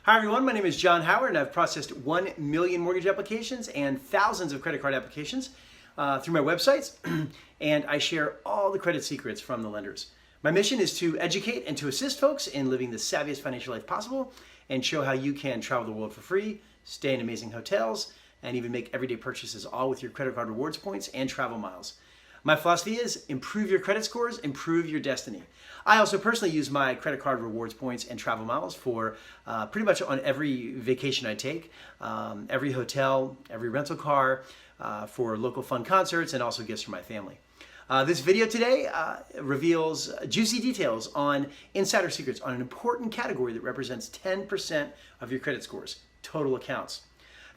Hi everyone, my name is John Howard and I've processed 1 million mortgage applications and thousands of credit card applications through my websites, and I share all the credit secrets from the lenders. My mission is to educate and to assist folks in living the savviest financial life possible and show how you can travel the world for free, stay in amazing hotels, and even make everyday purchases all with your credit card rewards points and travel miles. My philosophy is improve your credit scores, improve your destiny. I also personally use my credit card rewards points and travel miles for pretty much on every vacation I take, every hotel, every rental car, for local fun concerts, and also gifts for my family. This video today reveals juicy details on insider secrets on an important category that represents 10% of your credit scores, total accounts.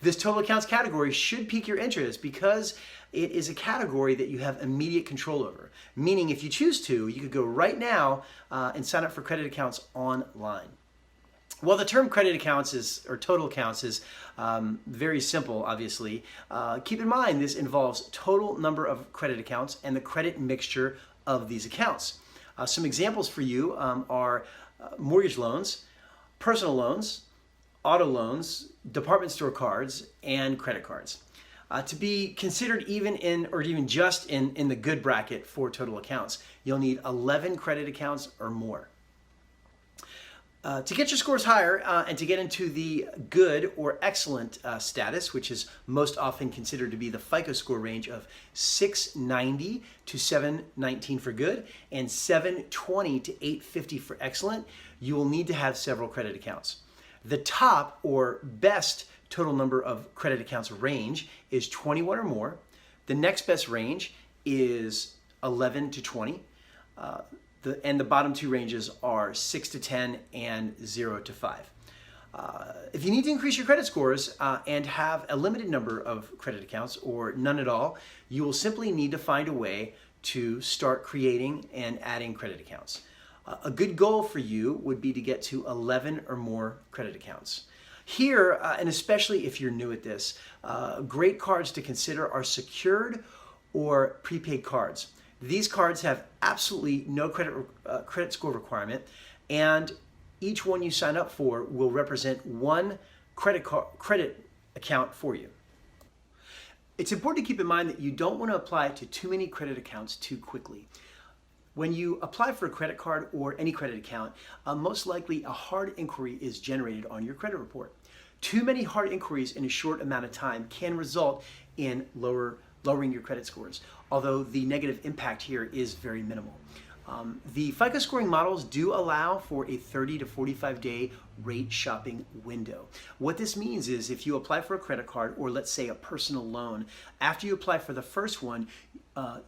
This total accounts category should pique your interest because it is a category that you have immediate control over. Meaning if you choose to, you could go right now and sign up for credit accounts online. Well, the term credit accounts or total accounts is very simple, obviously. Keep in mind this involves total number of credit accounts and the credit mixture of these accounts. Some examples for you are mortgage loans, personal loans, auto loans, department store cards, and credit cards. To be considered even just in the good bracket for total accounts, you'll need 11 credit accounts or more. To get your scores higher and to get into the good or excellent status, which is most often considered to be the FICO score range of 690 to 719 for good and 720 to 850 for excellent, you will need to have several credit accounts. The top or best total number of credit accounts range is 21 or more. The next best range is 11 to 20. And the bottom two ranges are 6 to 10 and 0 to 5. If you need to increase your credit scores and have a limited number of credit accounts or none at all, you will simply need to find a way to start creating and adding credit accounts. A good goal for you would be to get to 11 or more credit accounts. Here, and especially if you're new at this, great cards to consider are secured or prepaid cards. These cards have absolutely no credit score requirement, and each one you sign up for will represent one credit account for you. It's important to keep in mind that you don't want to apply to too many credit accounts too quickly. When you apply for a credit card or any credit account, most likely a hard inquiry is generated on your credit report. Too many hard inquiries in a short amount of time can result in lowering your credit scores, although the negative impact here is very minimal. The FICO scoring models do allow for a 30 to 45 day rate shopping window. What this means is if you apply for a credit card or let's say a personal loan, after you apply for the first one,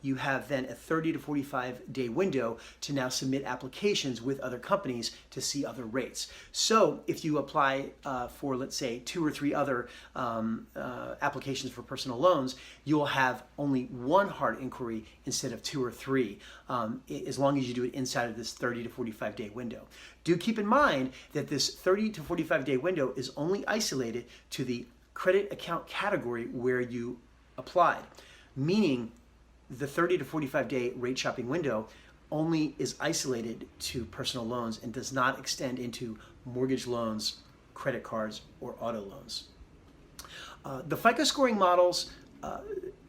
you have then a 30 to 45 day window to now submit applications with other companies to see other rates. So if you apply for, let's say, 2 or 3 other applications for personal loans, you will have only one hard inquiry instead of 2 or 3, as long as you do it inside of this 30 to 45 day window. Do keep in mind that this 30 to 45 day window is only isolated to the credit account category where you applied, meaning the 30 to 45 day rate shopping window only is isolated to personal loans and does not extend into mortgage loans, credit cards, or auto loans. The FICO scoring models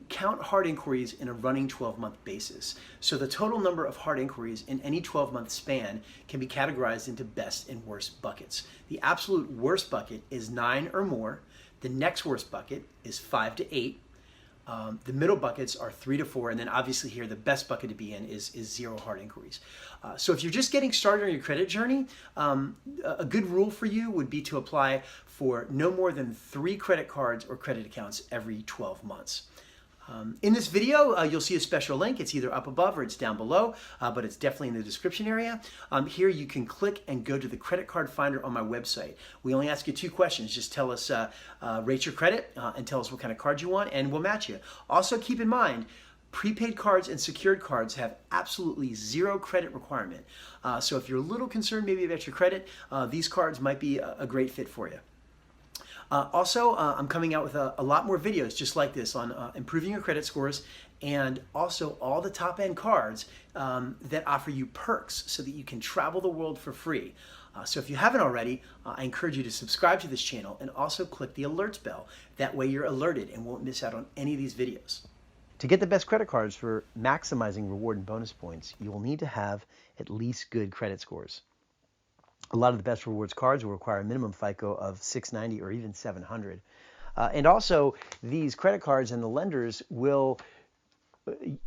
count hard inquiries in a running 12-month basis. So the total number of hard inquiries in any 12-month span can be categorized into best and worst buckets. The absolute worst bucket is 9 or more. The next worst bucket is 5 to 8. The middle buckets are 3 to 4, and then obviously here the best bucket to be in is 0 hard inquiries. So if you're just getting started on your credit journey, a good rule for you would be to apply for no more than 3 credit cards or credit accounts every 12 months. In this video, you'll see a special link. It's either up above or it's down below, but it's definitely in the description area. Here you can click and go to the credit card finder on my website. We only ask you 2 questions. Just tell us, rate your credit and tell us what kind of card you want, and we'll match you. Also keep in mind, prepaid cards and secured cards have absolutely 0 credit requirement. So if you're a little concerned maybe about your credit, these cards might be a great fit for you. Also, I'm coming out with a lot more videos just like this on improving your credit scores and also all the top end cards that offer you perks so that you can travel the world for free. So if you haven't already, I encourage you to subscribe to this channel and also click the alerts bell. That way you're alerted and won't miss out on any of these videos. To get the best credit cards for maximizing reward and bonus points, you will need to have at least good credit scores. A lot of the best rewards cards will require a minimum FICO of 690 or even 700. And also, these credit cards and the lenders will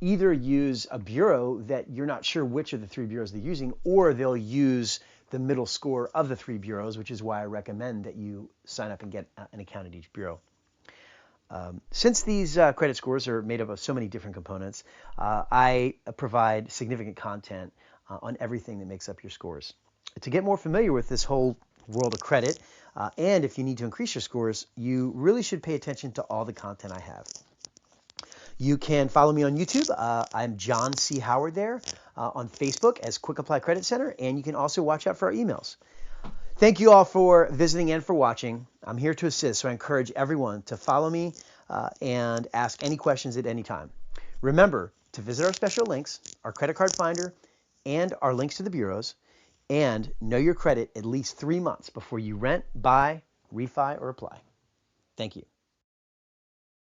either use a bureau that you're not sure which of the three bureaus they're using, or they'll use the middle score of the three bureaus, which is why I recommend that you sign up and get an account at each bureau. Since these credit scores are made up of so many different components, I provide significant content on everything that makes up your scores. To get more familiar with this whole world of credit, and if you need to increase your scores, you really should pay attention to all the content I have. You can follow me on YouTube. I'm John C. Howard there. On Facebook as Quick Apply Credit Center, and you can also watch out for our emails. Thank you all for visiting and for watching. I'm here to assist, so I encourage everyone to follow me and ask any questions at any time. Remember to visit our special links, our credit card finder, and our links to the bureaus, and know your credit at least 3 months before you rent, buy, refi, or apply. Thank you.